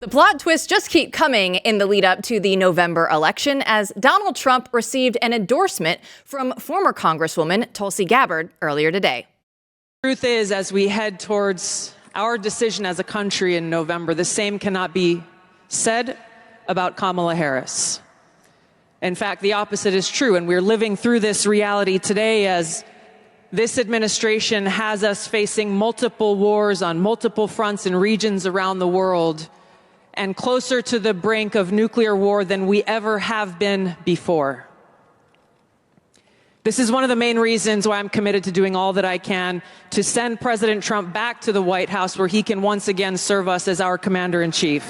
The plot twists just keep coming in the lead up to the November election as Donald Trump received an endorsement from former Congresswoman Tulsi Gabbard earlier today. Truth is, as we head towards our decision as a country in November, the same cannot be said about Kamala Harris. In fact, the opposite is true, and we're living through this reality today as this administration has us facing multiple wars on multiple fronts and regions around the world, and closer to the brink of nuclear war than we ever have been before. This is one of the main reasons why I'm committed to doing all that I can to send President Trump back to the White House, where he can once again serve us as our commander-in-chief.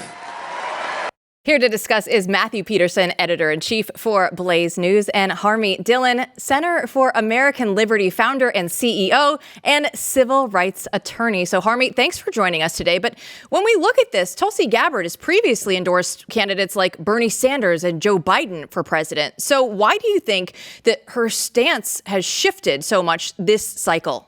Here to discuss is Matthew Peterson, editor-in-chief for Blaze News, and Harmeet Dillon, Center for American Liberty founder and CEO and civil rights attorney. So Harmeet, thanks for joining us today. But when we look at this, Tulsi Gabbard has previously endorsed candidates like Bernie Sanders and Joe Biden for president. So why do you think that her stance has shifted so much this cycle?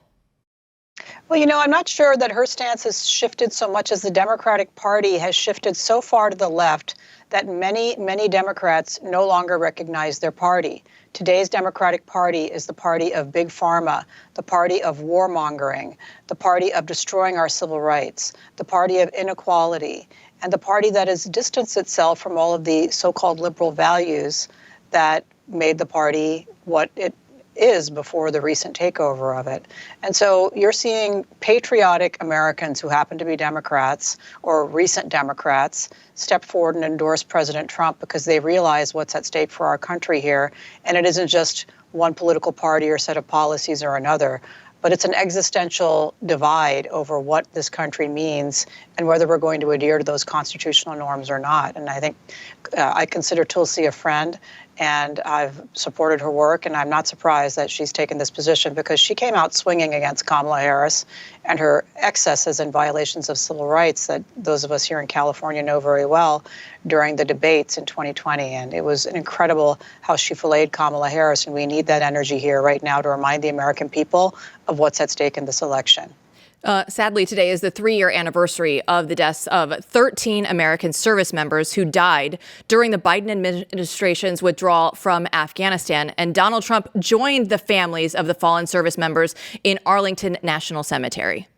Well, I'm not sure that her stance has shifted so much as the Democratic Party has shifted so far to the left that many, many Democrats no longer recognize their party. Today's Democratic Party is the party of big pharma, the party of warmongering, the party of destroying our civil rights, the party of inequality, and the party that has distanced itself from all of the so-called liberal values that made the party what it is before the recent takeover of it. And so you're seeing patriotic Americans who happen to be Democrats or recent Democrats step forward and endorse President Trump because they realize what's at stake for our country here. And it isn't just one political party or set of policies or another, but it's an existential divide over what this country means and whether we're going to adhere to those constitutional norms or not. And I think I consider Tulsi a friend, and I've supported her work, and I'm not surprised that she's taken this position because she came out swinging against Kamala Harris and her excesses and violations of civil rights that those of us here in California know very well during the debates in 2020. And it was incredible how she filleted Kamala Harris, and we need that energy here right now to remind the American people of what's at stake in this election. Sadly, today is the 3-year anniversary of the deaths of 13 American service members who died during the Biden administration's withdrawal from Afghanistan. And Donald Trump joined the families of the fallen service members in Arlington National Cemetery.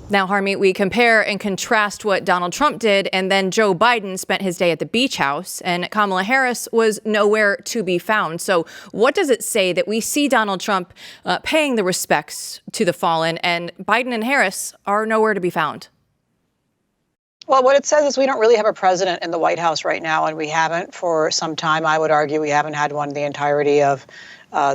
Now, Harmeet, we compare and contrast what Donald Trump did, and then Joe Biden spent his day at the beach house, and Kamala Harris was nowhere to be found. So what does it say that we see Donald Trump paying the respects to the fallen, and Biden and Harris are nowhere to be found? Well, what it says is we don't really have a president in the White House right now, and we haven't for some time. I would argue we haven't had one the entirety of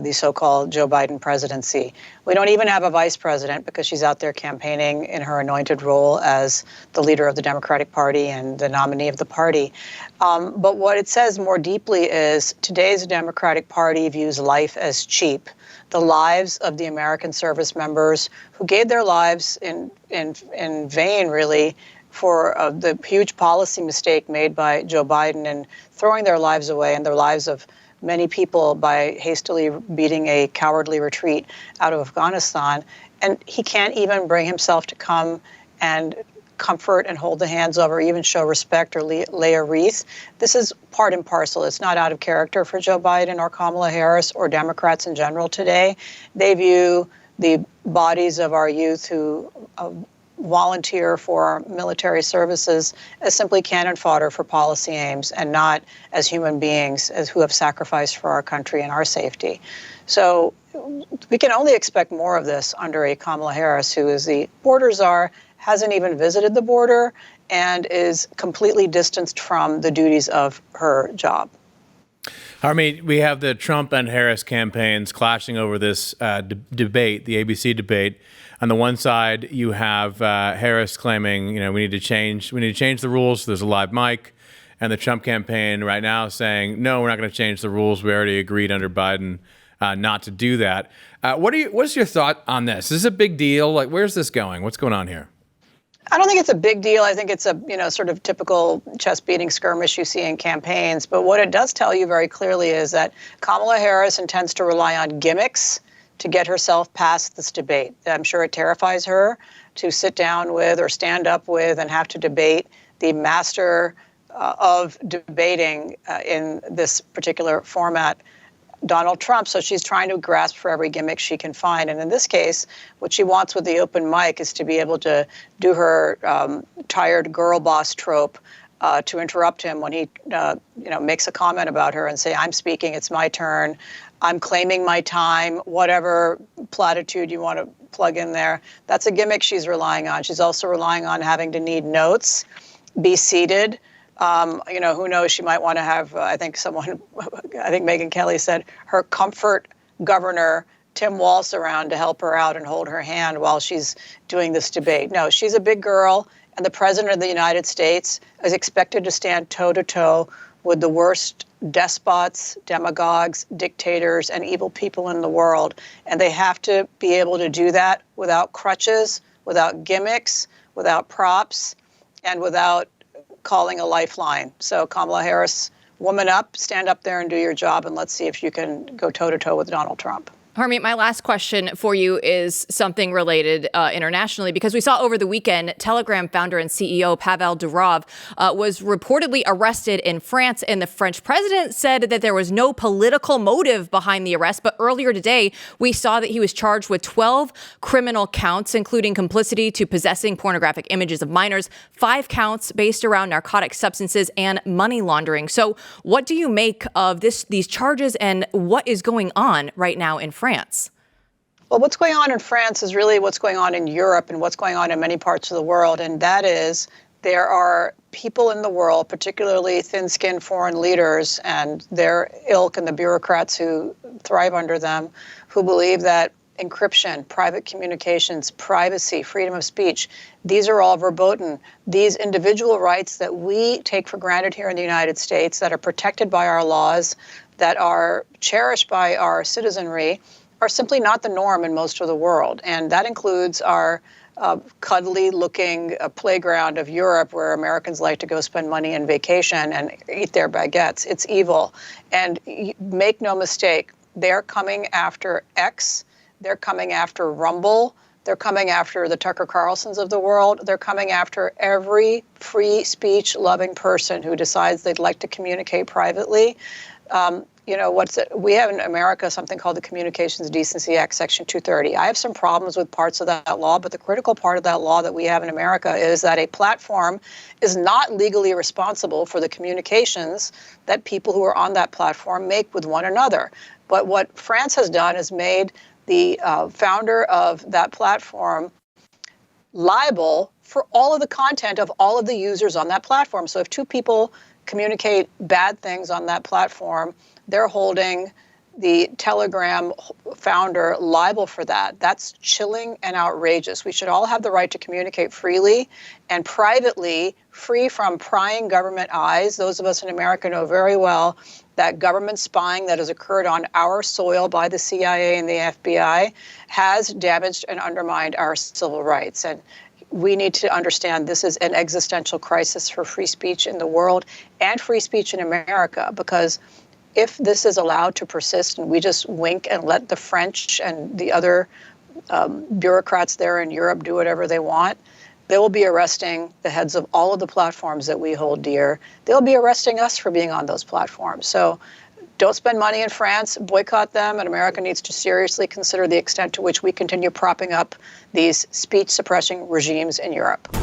the so-called Joe Biden presidency. We don't even have a vice president because she's out there campaigning in her anointed role as the leader of the Democratic Party and the nominee of the party. But what it says more deeply is today's Democratic Party views life as cheap. The lives of the American service members who gave their lives in vain, really, for the huge policy mistake made by Joe Biden in throwing their lives away and the lives of many people by hastily beating a cowardly retreat out of Afghanistan. And he can't even bring himself to come and comfort and hold the hands over, even show respect or lay a wreath. This is part and parcel. It's not out of character for Joe Biden or Kamala Harris or Democrats in general today. They view the bodies of our youth who volunteer for our military services as simply cannon fodder for policy aims and not as human beings as who have sacrificed for our country and our safety. So we can only expect more of this under a Kamala Harris, who is the border czar, hasn't even visited the border, and is completely distanced from the duties of her job. Harmeet, we have the Trump and Harris campaigns clashing over this debate, the ABC debate. On the one side, you have Harris claiming, we need to change the rules. So there's a live mic, and the Trump campaign right now saying, no, we're not going to change the rules. We already agreed under Biden not to do that. What's your thought on this? Is this a big deal? Like, where's this going? What's going on here? I don't think it's a big deal. I think it's a, sort of typical chest beating skirmish you see in campaigns. But what it does tell you very clearly is that Kamala Harris intends to rely on gimmicks to get herself past this debate. I'm sure it terrifies her to sit down with or stand up with and have to debate the master of debating in this particular format, Donald Trump. So she's trying to grasp for every gimmick she can find. And in this case, what she wants with the open mic is to be able to do her tired girl boss trope to interrupt him when he, makes a comment about her and say, I'm speaking, it's my turn, I'm claiming my time, whatever platitude you want to plug in there. That's a gimmick she's relying on. She's also relying on having to need notes, be seated. Who knows? She might want to have, I think Megyn Kelly said, her comfort governor, Tim Walz, around to help her out and hold her hand while she's doing this debate. No, she's a big girl, and the president of the United States is expected to stand toe-to-toe with the worst despots, demagogues, dictators, and evil people in the world. And they have to be able to do that without crutches, without gimmicks, without props, and without calling a lifeline. So Kamala Harris, woman up, stand up there and do your job, and let's see if you can go toe-to-toe with Donald Trump. Harmeet, my last question for you is something related internationally, because we saw over the weekend Telegram founder and CEO Pavel Durov was reportedly arrested in France, and the French president said that there was no political motive behind the arrest. But earlier today, we saw that he was charged with 12 criminal counts, including complicity to possessing pornographic images of minors, 5 counts based around narcotic substances and money laundering. So what do you make of these charges, and what is going on right now in France? Well, what's going on in France is really what's going on in Europe and what's going on in many parts of the world. And that is, there are people in the world, particularly thin-skinned foreign leaders and their ilk and the bureaucrats who thrive under them, who believe that encryption, private communications, privacy, freedom of speech, these are all verboten. These individual rights that we take for granted here in the United States, that are protected by our laws, that are cherished by our citizenry, are simply not the norm in most of the world. And that includes our cuddly-looking playground of Europe, where Americans like to go spend money on vacation and eat their baguettes. It's evil. And make no mistake, they're coming after X, they're coming after Rumble, they're coming after the Tucker Carlsons of the world. They're coming after every free speech loving person who decides they'd like to communicate privately. We have in America something called the Communications Decency Act, Section 230. I have some problems with parts of that law, but the critical part of that law that we have in America is that a platform is not legally responsible for the communications that people who are on that platform make with one another. But what France has done is made the founder of that platform liable for all of the content of all of the users on that platform. So if 2 people communicate bad things on that platform, they're holding the Telegram founder liable for that. That's chilling and outrageous. We should all have the right to communicate freely and privately, free from prying government eyes. Those of us in America know very well that government spying that has occurred on our soil by the CIA and the FBI has damaged and undermined our civil rights. And we need to understand this is an existential crisis for free speech in the world and free speech in America, because if this is allowed to persist and we just wink and let the French and the other bureaucrats there in Europe do whatever they want, they will be arresting the heads of all of the platforms that we hold dear. They'll be arresting us for being on those platforms. So don't spend money in France, boycott them, and America needs to seriously consider the extent to which we continue propping up these speech-suppressing regimes in Europe.